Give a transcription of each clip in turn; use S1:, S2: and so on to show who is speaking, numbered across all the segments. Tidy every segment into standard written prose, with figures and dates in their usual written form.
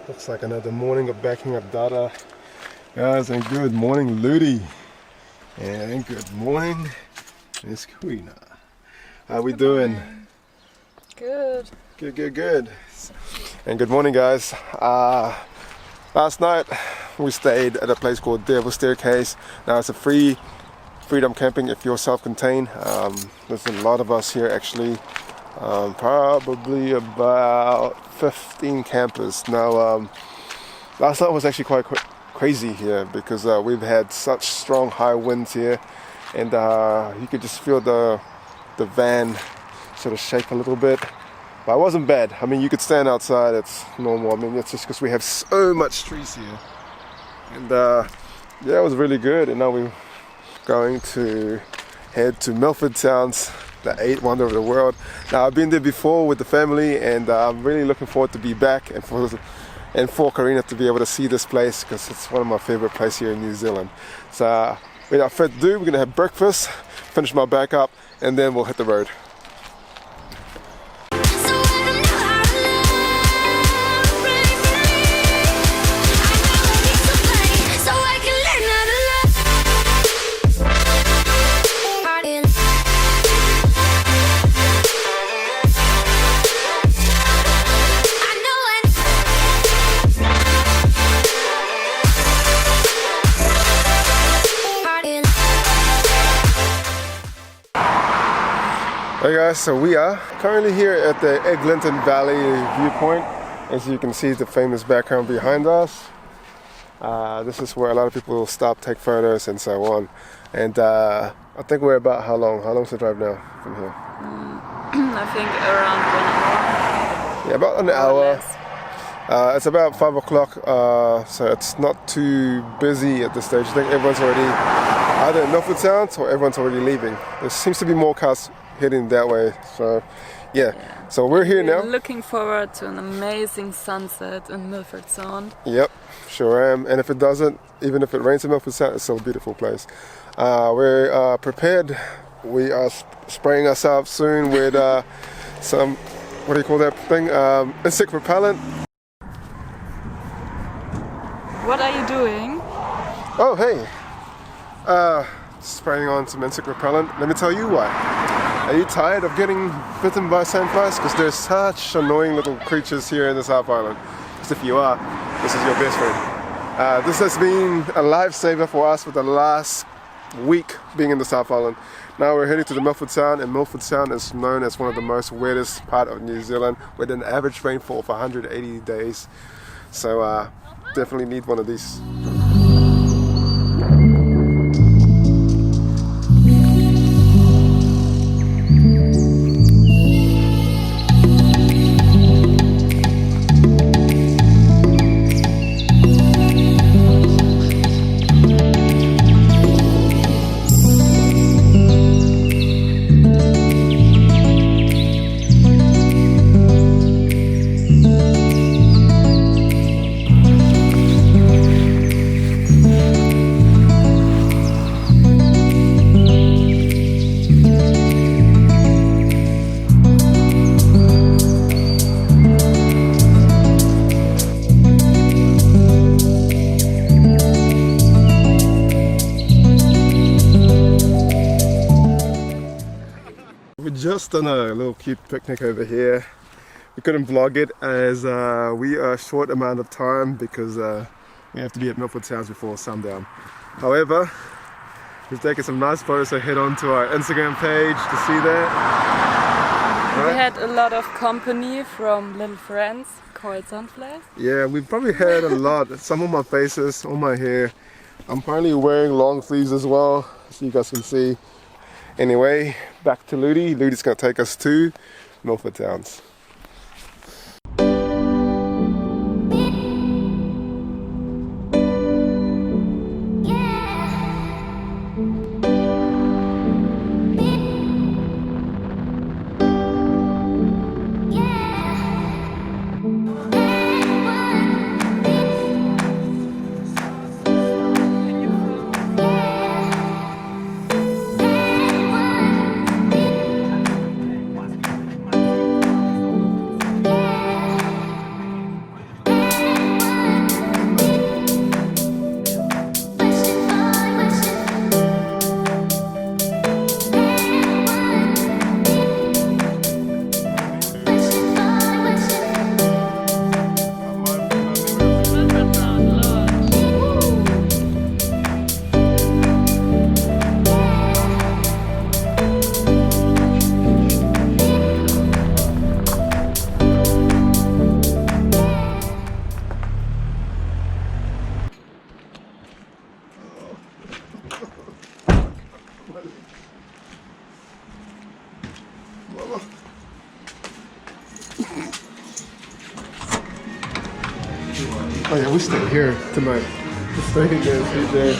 S1: Looks like another morning of backing up data. Guys, and good morning, Ludi. And good morning, Miss Queena. How we doing?
S2: Morning. Good.
S1: Good. And good morning, guys. Last night we stayed at a place called Devil Staircase. Now it's a freedom camping if you're self-contained. There's a lot of us here actually. Probably about 15 campers. Now, last night was actually quite crazy here because we've had such strong high winds here, and you could just feel the van sort of shake a little bit. But it wasn't bad. I mean, you could stand outside, it's normal. I mean, it's just because we have so much trees here. And yeah, it was really good. And now we're going to head to Milford Sound, the 8th wonder of the world. Now, I've been there before with the family, and I'm really looking forward to be back and for Karina to be able to see this place because it's one of my favorite places here in New Zealand. So without further ado, we're going to have breakfast, finish my back up, and then we'll hit the road. Hey guys, so we are currently here at the Eglinton Valley viewpoint. As you can see, the famous background behind us. This is where a lot of people stop, take photos and so on. And I think we're about how long? How long's the drive now from here?
S2: I think around 1 hour.
S1: Yeah, about an hour. It's about 5 o'clock, so it's not too busy at this stage. I think everyone's already either in Milford Sound or everyone's already leaving. There seems to be more cars heading that way, so yeah. So we're here now.
S2: Looking forward to an amazing sunset in Milford Sound.
S1: Yep, sure am. And if it doesn't, even if it rains in Milford Sound, it's still a beautiful place. We're prepared. We are spraying ourselves soon with some, what do you call that thing? Insect repellent.
S2: What are you doing?
S1: Oh, hey. Spraying on some insect repellent. Let me tell you why. Are you tired of getting bitten by sandflies? Because there's such annoying little creatures here in the South Island. Because if you are, this is your best friend. This has been a lifesaver for us for the last week being in the South Island. Now we're heading to the Milford Sound, and Milford Sound is known as one of the most wettest part of New Zealand with an average rainfall of 180 days. So definitely need one of these. We're just done a little cute picnic over here. We couldn't vlog it as we are short amount of time because we have to be at Milford Sound before sundown. However, we've taken some nice photos, so head on to our Instagram page to see that.
S2: We had a lot of company from little friends called Sunflies.
S1: Yeah, we've probably had a lot. Some of my faces, all my hair. I'm currently wearing long sleeves as well, so you guys can see. Anyway, back to Ludi. Ludi's going to take us to Milford Towns. Oh yeah, we stayed here tonight. We stayed there.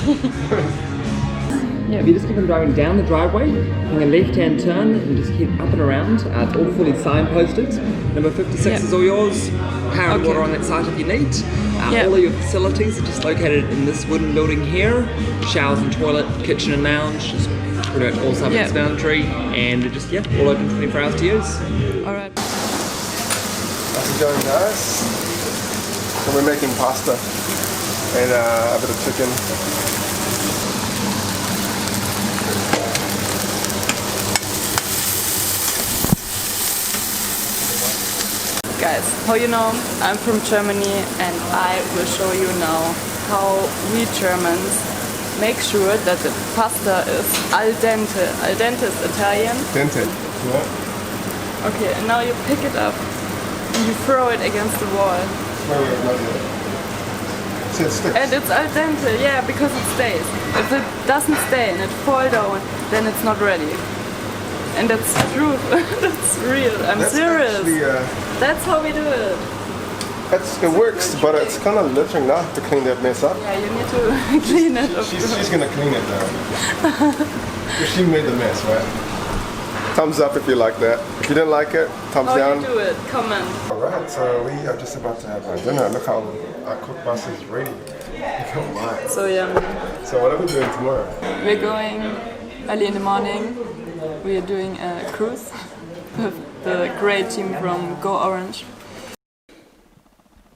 S3: Yeah, if you just keep on driving down the driveway, take a left-hand turn and just keep up and around. It's all fully signposted. Number 56 is all yours. Power and water on that site if you need. All of your facilities are just located in this wooden building here. Showers and toilet, kitchen and lounge, just pretty much all self-explanatory. And just, all open 24 hours to use.
S2: Alright.
S1: How's it going, guys? So we're making pasta and a bit of chicken.
S2: Guys, how you know, I'm from Germany and I will show you now how we Germans make sure that the pasta is al dente. Al dente is Italian.
S1: Dente. Yeah.
S2: Okay, and now you pick it up and you throw it against the wall.
S1: Wait, not yet. So it sticks.
S2: And it's al dente, yeah, because it stays. If it doesn't stay and it falls down, then it's not ready. And that's true. That's real. That's serious.
S1: Actually,
S2: that's how we do it.
S1: it works, but it's kind of littering now to clean that mess up.
S2: Yeah, you need to clean it up.
S1: She's gonna clean it now. She made the mess, right? Thumbs up if you like that. If you didn't like it, thumbs down.
S2: How you do it? Comment.
S1: Alright, so we are just about to have our dinner. Look how our cook bus is ready. Look how mine.
S2: So yummy.
S1: So what are we doing tomorrow?
S2: We're going early in the morning. We are doing a cruise with the great team from Go Orange.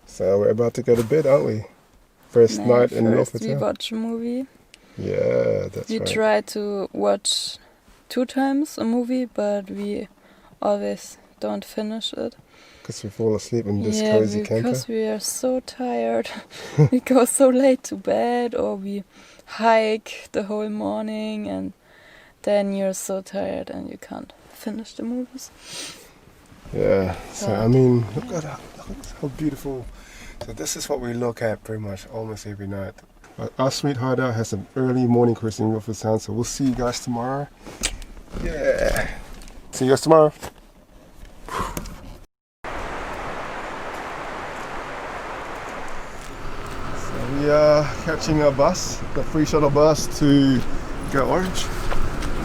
S1: So we're about to go to bed, aren't we? First night in Milford Sound.
S2: We watch a movie.
S1: Yeah, that's right.
S2: We try to watch 2 times a movie, but we always don't finish it.
S1: Because we fall asleep in this cozy camper.
S2: Because we are so tired. We go so late to bed, or we hike the whole morning, and then you're so tired and you can't finish the movies.
S1: Yeah, so I mean, look at how beautiful. So this is what we look at pretty much almost every night. But our sweet Hideout has an early morning cruise in Milford Sound, so we'll see you guys tomorrow. Yeah. See you guys tomorrow. So we are catching a bus, the free shuttle bus to Go Orange.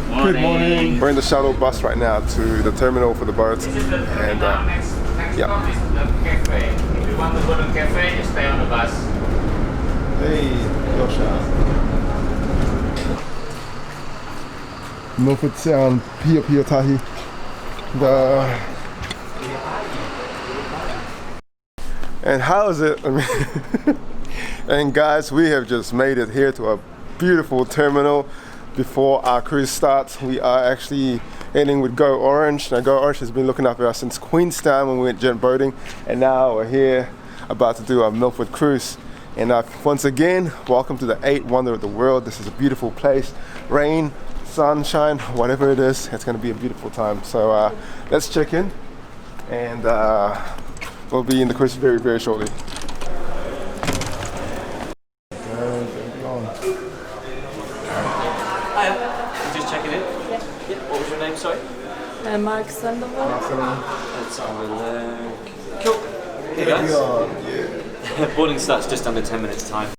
S4: Morning.
S1: Good morning. We're in the shuttle bus right now to the terminal for the boats. And yeah.
S4: If you want to go to the cafe, you stay on the bus.
S1: Hey, Yosha. Milford Sound, Pio Pio Tahi. And how is it? I mean, and guys, we have just made it here to a beautiful terminal. Before our cruise starts, we are actually heading with Go Orange. Now Go Orange has been looking after us since Queenstown when we went jet boating, and now we're here about to do our Milford cruise. And once again, welcome to the 8th wonder of the world. This is a beautiful place. Rain, sunshine, whatever it is, it's going to be a beautiful time. So let's check in, and we'll be in the cruise very, very shortly.
S4: Just checking in? Yeah. What was your name, sorry?
S2: Mark Sandoval.
S4: Let's have a look. Cool. Hey guys. Boarding starts just under 10 minutes time.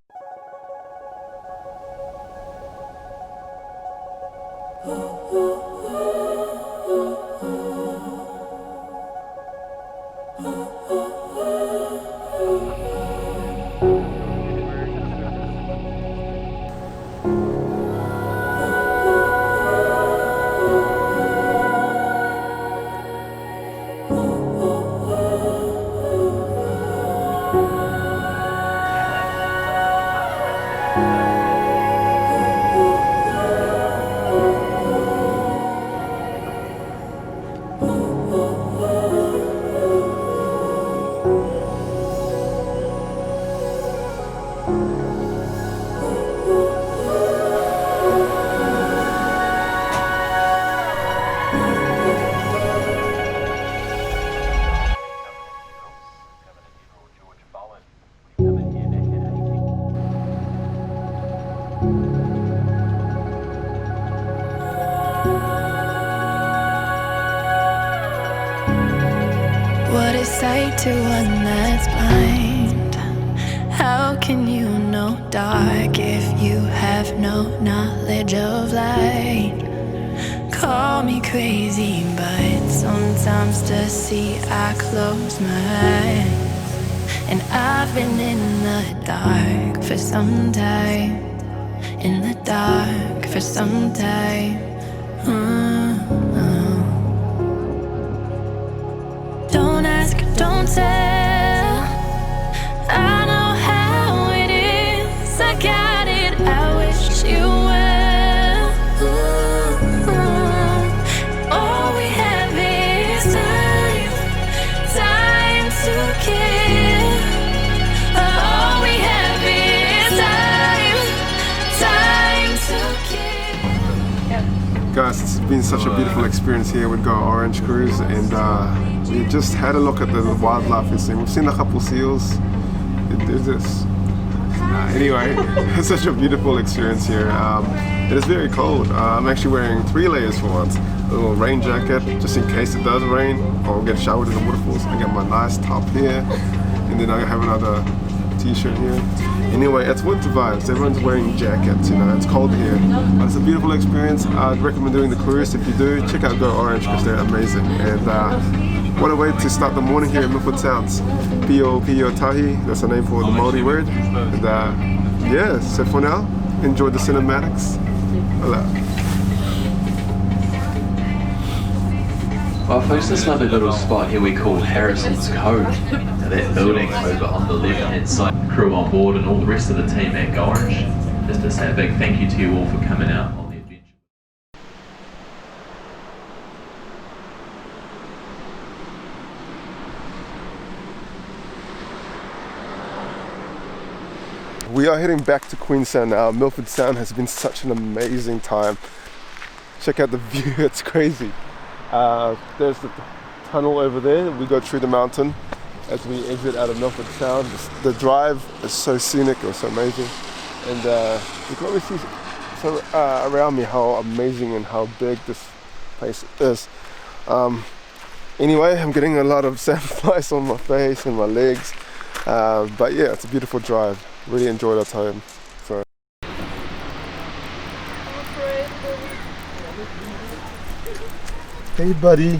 S5: What a sight to one that's blind. range of light. Call me crazy, but sometimes to see I close my eyes. And I've been in the dark for some time, in the dark for some time. Don't ask, don't tell, I know how it is, I got it, I wish you well. All we have is time, time to kill. All we have is time, time to kill.
S1: Guys, it's been such a beautiful experience here with Go Orange Cruise, and we just had a look at the wildlife we've seen. We've seen a couple seals. There's this. Anyway, it's such a beautiful experience here. It is very cold. I'm actually wearing 3 layers for once. A little rain jacket, just in case it does rain or get showered in the waterfalls. I got my nice top here, and then I have another t-shirt here. Anyway, it's winter vibes. Everyone's wearing jackets, you know, it's cold here. But it's a beautiful experience. I'd recommend doing the cruise. If you do, check out Go Orange because they're amazing. And what a way to start the morning here in Milford Sounds. Pio Tahi, that's the name for the Māori word. And yeah, so for now, enjoy the cinematics. Hello.
S6: Well folks, this lovely little spot here we call Harrison's Cove. Now that building over on the left hand side, crew on board and all the rest of the team at Go Orange. Just to say a big thank you to you all for coming out on the adventure.
S1: We are heading back to Queenstown now. Milford Sound has been such an amazing time. Check out the view, it's crazy. There's the tunnel over there. We go through the mountain as we exit out of Milford Sound. The drive is so scenic, or so amazing. And you can always see around me how amazing and how big this place is. Anyway, I'm getting a lot of sandflies on my face and my legs. But yeah, it's a beautiful drive. Really enjoyed our time. So. Hey buddy.